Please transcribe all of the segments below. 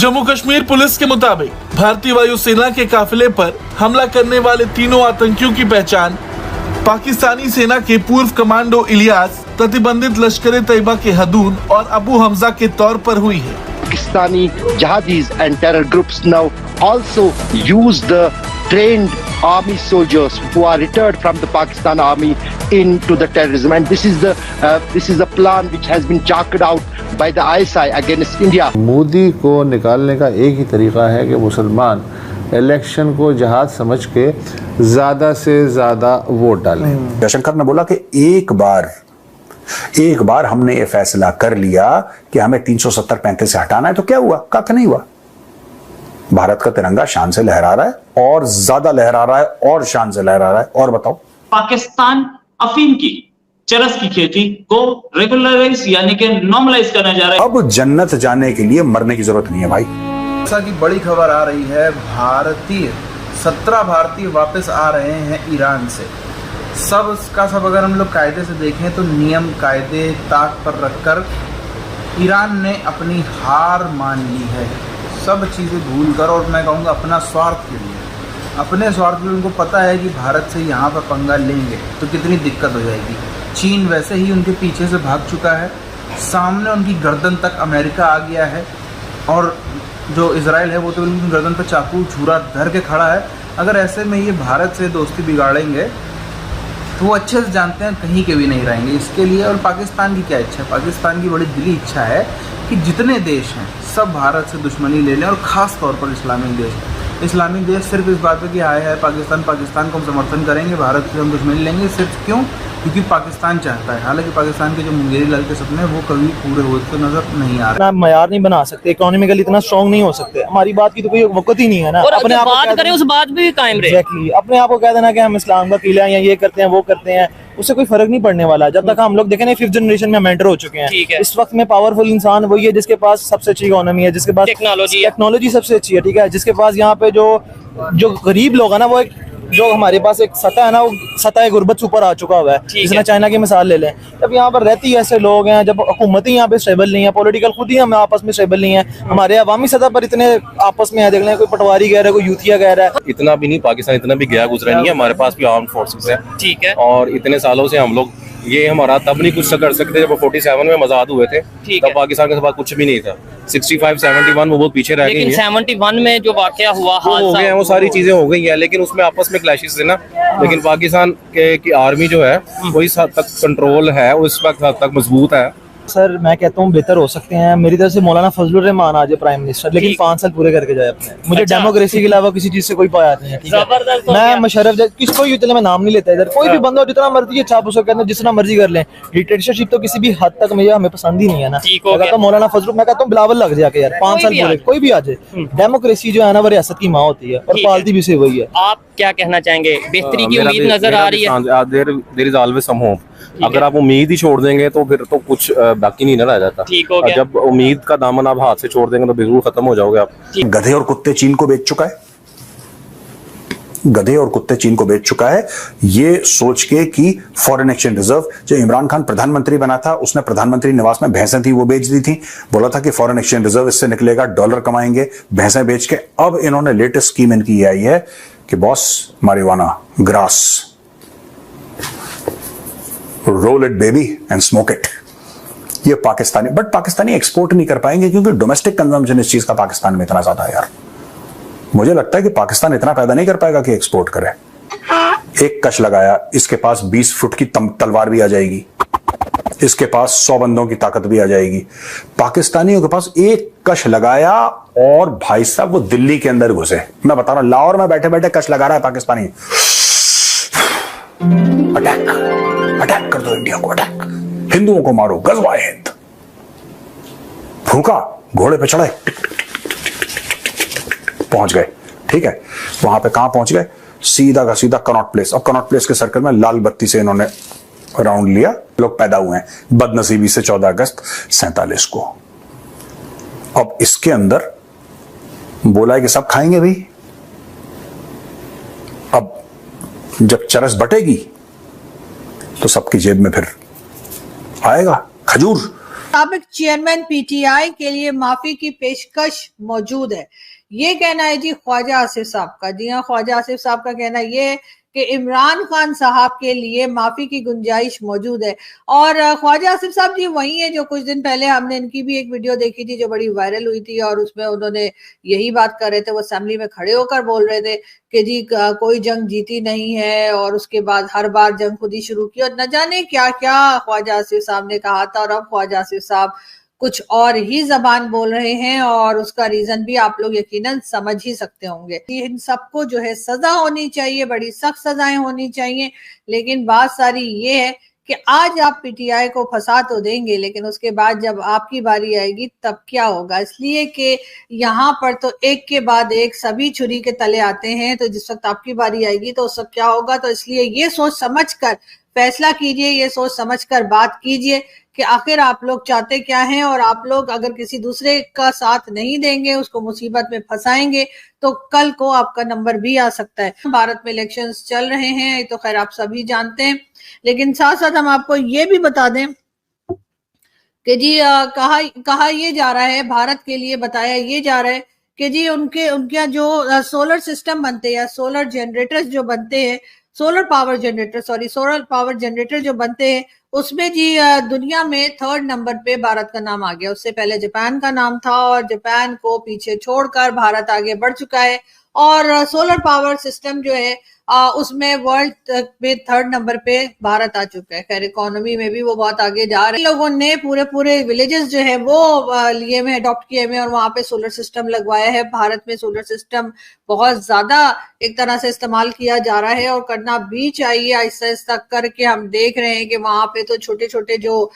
Jammu Kashmir police के मुताबिक भारतीय वायुसेना के काफिले पर हमला करने वाले तीनों आतंकियों की पहचान पाकिस्तानी सेना के पूर्व कमांडो इलियास, प्रतिबंधित लश्कर तैयबा के हदून और अबू हमजा के तौर पर हुई है। Pakistani jihadis and terror groups now also use the trained army soldiers who are retired from the Pakistan army into the terrorism, and this is a plan which has been chalked out by the ISI against India. Modi को निकालने का एक ही तरीका है कि मुसलमान election को जहाज समझ के ज़्यादा से ज़्यादा वोट डालें। जयशंकर ने बोला कि एक बार हमने ये फैसला कर लिया कि हमें 370-35 से हटाना है, तो क्या हुआ? कख नहीं हुआ। भारत का तिरंगा शान से लहरा रहा है और ज्यादा लहरा रहा है और शान से लहरा रहा है। और बताओ, पाकिस्तान अफीम की, चरस की खेती को रेगुलराइज यानी कि नॉर्मलाइज करने जा रहा है। अब जन्नत जाने के लिए मरने की जरूरत नहीं है भाई। जैसा कि बड़ी खबर आ रही है, 17 भारतीय वापस आ रहे हैं ईरान से। सब का सब अगर हम लोग कायदे से देखें तो नियम कायदे ताक पर रखकर ईरान ने अपनी हार मान ली है, सब चीज़ें भूल कर, और मैं कहूँगा अपना स्वार्थ के लिए, अपने स्वार्थ के लिए। उनको पता है कि भारत से यहाँ पर पंगा लेंगे तो कितनी दिक्कत हो जाएगी। चीन वैसे ही उनके पीछे से भाग चुका है, सामने उनकी गर्दन तक अमेरिका आ गया है, और जो इजराइल है वो तो उनकी गर्दन पर चाकू छुरा धर के खड़ा है। अगर ऐसे में ये भारत से दोस्ती बिगाड़ेंगे तो वो अच्छे से जानते हैं कहीं के भी नहीं रहेंगे इसके लिए। और पाकिस्तान की क्या इच्छा है? पाकिस्तान की बड़ी दिली इच्छा है कि जितने देश हैं सब भारत से दुश्मनी ले लें, और ख़ास तौर पर इस्लामिक देश सिर्फ इस बात पे कि आए है पाकिस्तान को हम समर्थन करेंगे, भारत से हम दुश्मनी लेंगे। सिर्फ क्यों? क्योंकि पाकिस्तान चाहता है। हालांकि पाकिस्तान के जो मुंगेरी लाल के सपने वो कभी पूरे होते नजर नहीं आ रहे। मयार नहीं बना सकते, इकोनॉमिकली इतना स्ट्रॉन्ग नहीं हो सकते। हमारी बात की तो कोई वक्त ही नहीं है ना। और अपने आप बात करें उस बात भी कायम रहे। Exactly. अपने आप को कह देना कि हम इस्लाम का किला या ये करते हैं वो करते हैं, उससे कोई फर्क नहीं पड़ने वाला। जब तक हम लोग देखें ना 5th जनरेशन में हम एंटर हो चुके हैं। इस वक्त में पावरफुल इंसान वही है जिसके पास सबसे अच्छी इकोनॉमी है, जिसके पास टेक्नोलॉजी सबसे अच्छी है, ठीक है, जिसके पास यहाँ पे जो गरीब लोग है ना, वो जो हमारे पास एक सतह है ना, वो सतह गुर्बत से ऊपर आ चुका हुआ है। जिसने चाइना की मिसाल ले लें, जब यहाँ पर रहती ऐसे लोग हैं, जब हुकूमत ही यहाँ पे स्टेबल नहीं है, पॉलिटिकल खुद ही हम आपस में स्टेबल नहीं है, हमारे अवामी सतह पर इतने आपस में है, देख लें कोई पटवारी कह रहा है, कोई यूथिया कह रहा है। इतना भी नहीं, पाकिस्तान इतना भी गया गुजरा नहीं है, हमारे पास भी आर्म्ड फोर्सेस है, ठीक है, और इतने सालों से हम लोग ये हमारा तब नहीं कुछ कर सकते जब 47 में आजाद हुए थे, तब पाकिस्तान के पास कुछ भी नहीं था। 65-71 वो बहुत पीछे रह गई है। 71 में जो वाकया हुआ हो गए हैं, वो सारी चीजें हो गई हैं, लेकिन उसमें आपस में क्लैशेस थे ना। लेकिन पाकिस्तान की आर्मी जो है वो इस हद तक कंट्रोल है, उस वक्त हद तक मजबूत है। सर मैं कहता हूँ बेहतर हो सकते हैं। मेरी तरफ से मौलाना फजलुर रहमान आ जाए प्राइम मिनिस्टर, लेकिन 5 साल पूरे करके जाए अपने। मुझे डेमोक्रेसी के अलावा किसी चीज से कोई बात नहीं है, ठीक है। मैं मुशर्रफ किसको भी, चले मैं नाम नहीं लेता इधर, कोई भी बंदा जितना मर्जी है छाप उसको करना, जितना मर्जी कर लें। डिक्टेटरशिप तो किसी भी हद तक मुझे हमें पसंद ही नहीं है ना। मैं कहता हूँ मौलाना फजलुर, मैं कहता हूँ बिलावल लग जाके यार 5 साल पूरे, कोई भी आ जाए। डेमोक्रेसी जो है ना वो रियासत की माँ होती है, और पालती भी से वही है। आप क्या कहना चाहेंगे? बेहतरी की उम्मीद नजर आ रही है? There is always some hope. अगर आप उम्मीद ही छोड़ देंगे तो फिर तो कुछ बाकी नहीं ना रह जाता। ठीक हो गया। जब उम्मीद का दामन आप हाथ से छोड़ देंगे तो बिल्कुल खत्म हो जाओगे आप। गधे और कुत्ते चीन को बेच चुका है, गधे और कुत्ते चीन को बेच चुका है, ये सोच के कि फॉरेन एक्सचेंज रिजर्व, जो इमरान खान प्रधानमंत्री बना था उसने प्रधानमंत्री निवास में भैंसें थी वो बेच दी थी, बोला था कि फॉरेन एक्सचेंज रिजर्व इससे निकलेगा, डॉलर कमाएंगे भैंसें बेच के। अब इन्होंने लेटेस्ट स्कीम इनकी आई है कि boss marijuana grass, roll it baby and smoke it. ये पाकिस्तानी, बट पाकिस्तानी एक्सपोर्ट नहीं कर पाएंगे क्योंकि डोमेस्टिक कंजम्पशन इस चीज का पाकिस्तान में इतना ज्यादा है यार। मुझे लगता है कि पाकिस्तान इतना पैदा नहीं कर पाएगा कि एक्सपोर्ट करे। एक कश लगाया, इसके पास 20 फुट की तलवार भी आ जाएगी, इसके पास 100 बंदों की ताकत भी आ जाएगी। पाकिस्तानियों के पास एक कश लगाया और भाई साहब वो दिल्ली के अंदर घुसे। मैं बता रहा हूं, लाहौर में बैठे बैठे कश लगा रहा है पाकिस्तानी। अटैक कर दो इंडिया को, अटैक, हिंदुओं को मारो, गजवाए हिंद। फूका, घोड़े पे चढ़े, पहुंच गए, ठीक है। वहां पे कहां पहुंच गए? सीधा का सीधा कनॉट प्लेस। अब कनॉट प्लेस के सर्कल में लाल बत्ती से इन्होंने राउंड लिया। लोग पैदा हुए हैं बदनसीबी से 14 अगस्त 47 को। अब इसके अंदर बोला है कि सब खाएंगे भाई। अब जब चरस बटेगी तो सबकी जेब में फिर आएगा खजूर, साबिक चेयरमैन पीटीआई के लिए माफी की पेशकश मौजूद है, ये कहना है जी ख्वाजा आसिफ साहब का। जी हाँ, ख्वाजा आसिफ साहब का कहना ये है कि इमरान खान साहब के लिए माफी की गुंजाइश मौजूद है। और ख्वाजा आसिफ साहब जी वही है जो कुछ दिन पहले हमने इनकी भी एक वीडियो देखी थी जो बड़ी वायरल हुई थी और उसमें उन्होंने यही बात कर रहे थे, वो असेंबली में खड़े होकर बोल रहे थे कि जी कोई जंग जीती नहीं है और उसके बाद हर बार जंग खुद ही शुरू की और न जाने क्या क्या ख्वाजा आसिफ साहब ने कहा था। और अब ख्वाजा आसिफ साहब कुछ और ही जबान बोल रहे हैं और उसका रीजन भी आप लोग यकीनन समझ ही सकते होंगे। इन सबको जो है सजा होनी चाहिए, बड़ी सख्त सजाएं होनी चाहिए। लेकिन बात सारी ये है कि आज आप पीटीआई को फंसा तो देंगे, लेकिन उसके बाद जब आपकी बारी आएगी तब क्या होगा। इसलिए कि यहाँ पर तो एक के बाद एक सभी छुरी के तले आते हैं, तो जिस वक्त आपकी बारी आएगी तो उस वक्त क्या होगा। तो इसलिए ये सोच समझ कर फैसला कीजिए, ये सोच समझ कर बात कीजिए कि आखिर आप लोग चाहते क्या हैं। और आप लोग अगर किसी दूसरे का साथ नहीं देंगे, उसको मुसीबत में फंसाएंगे, तो कल को आपका नंबर भी आ सकता है। भारत में इलेक्शंस चल रहे हैं, ये तो खैर आप सभी जानते हैं, लेकिन साथ साथ हम आपको ये भी बता दें कि जी कहा ये जा रहा है, भारत के लिए बताया ये जा रहा है कि जी उनके जो सोलर सिस्टम बनते हैं, सोलर जनरेटर्स जो बनते हैं, सोलर पावर जनरेटर जो बनते हैं, उसमें जी दुनिया में 3rd नंबर पे भारत का नाम आ गया। उससे पहले जापान का नाम था और जापान को पीछे छोड़कर भारत आगे बढ़ चुका है। और सोलर पावर सिस्टम जो है उसमें वर्ल्ड में 3rd नंबर पे भारत आ चुका है। खैर इकोनॉमी में भी वो बहुत आगे जा रहे हैं। लोगों ने पूरे विलेजेस जो है वो लिए हुए, अडॉप्ट किए हुए और वहां पे सोलर सिस्टम लगवाया है। भारत में सोलर सिस्टम बहुत ज्यादा एक तरह से इस्तेमाल किया जा रहा है और करना भी चाहिए। आहिस्ता आहिस्ता करके हम देख रहे हैं कि वहां पे तो छोटे छोटे जो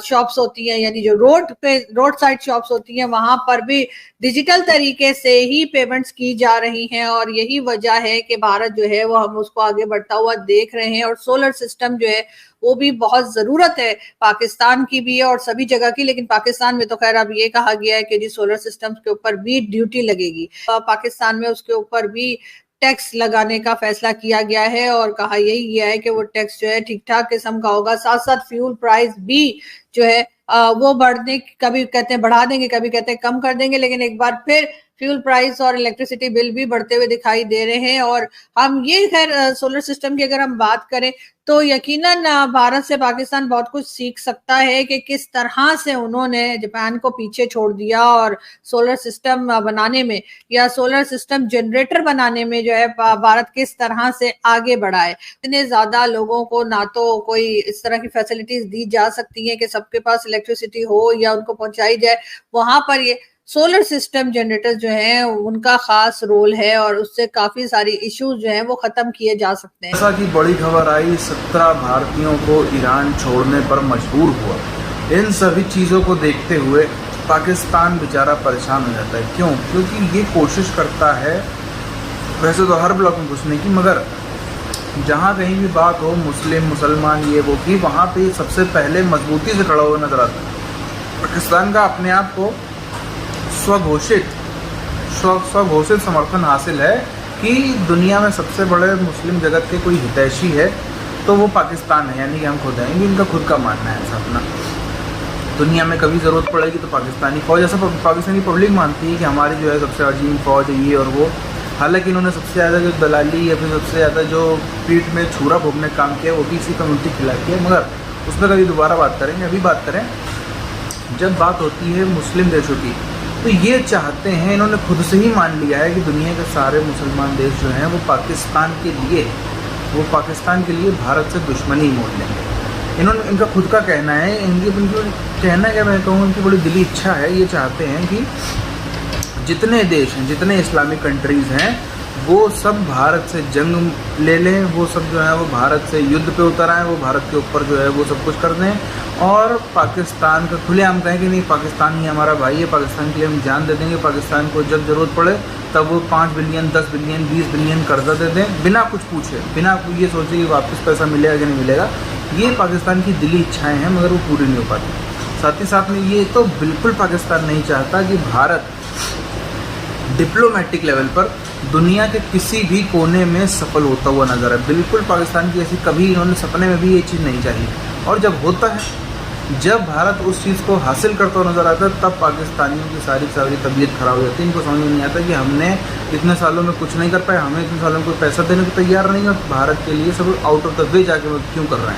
शॉप्स होती हैं, यानी जो रोड साइड शॉप्स होती हैं, वहां पर भी डिजिटल तरीके से ही पेमेंट्स की जा रही हैं। और यही वजह है कि भारत जो है वो हम उसको आगे बढ़ता हुआ देख रहे हैं। और सोलर सिस्टम जो है वो भी बहुत जरूरत है, पाकिस्तान की भी है और सभी जगह की। लेकिन पाकिस्तान में तो खैर अब ये कहा गया है कि जी सोलर सिस्टम के ऊपर भी ड्यूटी लगेगी। पाकिस्तान में उसके ऊपर भी टैक्स लगाने का फैसला किया गया है और कहा यही गया है कि वो टैक्स जो है ठीक ठाक किस्म का होगा। साथ साथ फ्यूल प्राइस भी जो है वो कभी कहते हैं बढ़ा देंगे, कभी कहते हैं कम कर देंगे, लेकिन एक बार फिर फ्यूल प्राइस और इलेक्ट्रिसिटी बिल भी बढ़ते हुए दिखाई दे रहे हैं। और हम ये खैर सोलर सिस्टम की अगर हम बात करें तो यकीनन भारत से पाकिस्तान बहुत कुछ सीख सकता है कि किस तरह से उन्होंने जापान को पीछे छोड़ दिया और सोलर सिस्टम बनाने में या सोलर सिस्टम जनरेटर बनाने में जो है भारत किस तरह से आगे बढ़ा है। इतने ज्यादा लोगों को ना तो कोई इस तरह की फैसिलिटीज दी जा सकती है कि सबके पास इलेक्ट्रिसिटी हो या उनको पहुंचाई जाए, वहां पर ये सोलर सिस्टम जनरेटर जो है उनका खास रोल है और उससे काफी सारी इश्यूज जो हैं वो खत्म किए जा सकते हैं। जैसा कि बड़ी खबर आई 17 भारतीयों को ईरान छोड़ने पर मजबूर हुआ। इन सभी चीज़ों को देखते हुए पाकिस्तान बेचारा परेशान हो जाता है। क्यों? क्योंकि ये कोशिश करता है वैसे तो हर ब्लॉक में घुसने की, मगर जहाँ कहीं भी बात हो मुस्लिम मुसलमान ये वो की, वहाँ पे सबसे पहले मजबूती से खड़ा हुआ नजर आता है। पाकिस्तान का अपने आप को स्वघोषित समर्थन हासिल है कि दुनिया में सबसे बड़े मुस्लिम जगत के कोई हितैषी है तो वो पाकिस्तान है, यानी कि हम खुद हैं। इनका खुद का मानना है ऐसा अपना। दुनिया में कभी ज़रूरत पड़ेगी तो पाकिस्तानी फ़ौज, ऐसा पाकिस्तानी पब्लिक मानती है कि हमारी जो है सबसे अजीम फ़ौज है ये और वो। हालांकि इन्होंने सबसे ज़्यादा जो दलाली या फिर सबसे ज़्यादा जो पीठ में छुरा भोगने का काम किया वो भी इसी कम्युनिटी के खिलाफ किया, मगर उस पर कभी दोबारा बात करेंगे। अभी बात करें जब बात होती है मुस्लिम देशों की, तो ये चाहते हैं, इन्होंने खुद से ही मान लिया है कि दुनिया के सारे मुसलमान देश जो हैं वो पाकिस्तान के लिए भारत से दुश्मनी मोड़ लेंगे। इनका खुद का कहना है, इनकी कहना क्या मैं कहूँ, इनकी बड़ी दिली इच्छा है। ये चाहते हैं कि जितने देश हैं, जितने इस्लामिक कंट्रीज़ हैं, वो सब भारत से जंग ले लें, वो सब जो है वो भारत से युद्ध पे उतर आए, वो भारत के ऊपर जो है वो सब कुछ कर दें और पाकिस्तान का खुलेआम कहें कि नहीं पाकिस्तान ही हमारा भाई है, पाकिस्तान के लिए हम जान दे देंगे, पाकिस्तान को जब ज़रूरत पड़े तब वो 5 बिलियन 10 बिलियन 20 बिलियन कर्जा दे दें बिना कुछ पूछे, बिना ये सोचे कि वापस पैसा मिलेगा कि नहीं मिलेगा। ये पाकिस्तान की दिली इच्छाएँ हैं मगर वो पूरी नहीं हो पाती। साथ ही साथ में ये तो बिल्कुल पाकिस्तान नहीं चाहता कि भारत डिप्लोमेटिक लेवल पर दुनिया के किसी भी कोने में सफल होता हुआ नजर है। बिल्कुल पाकिस्तान की ऐसी कभी इन्होंने सपने में भी ये चीज़ नहीं चाहिए। और जब होता है जब भारत उस चीज़ को हासिल करता हुआ नजर आता है तब पाकिस्तानियों की सारी तबीयत खराब हो जाती है। इनको समझ में नहीं आता कि हमने इतने सालों में कुछ नहीं कर पाए, हमें इतने सालों में कोई पैसा देने को तैयार नहीं है, भारत के लिए सब आउट ऑफ द वे जाके क्यों कर रहे हैं।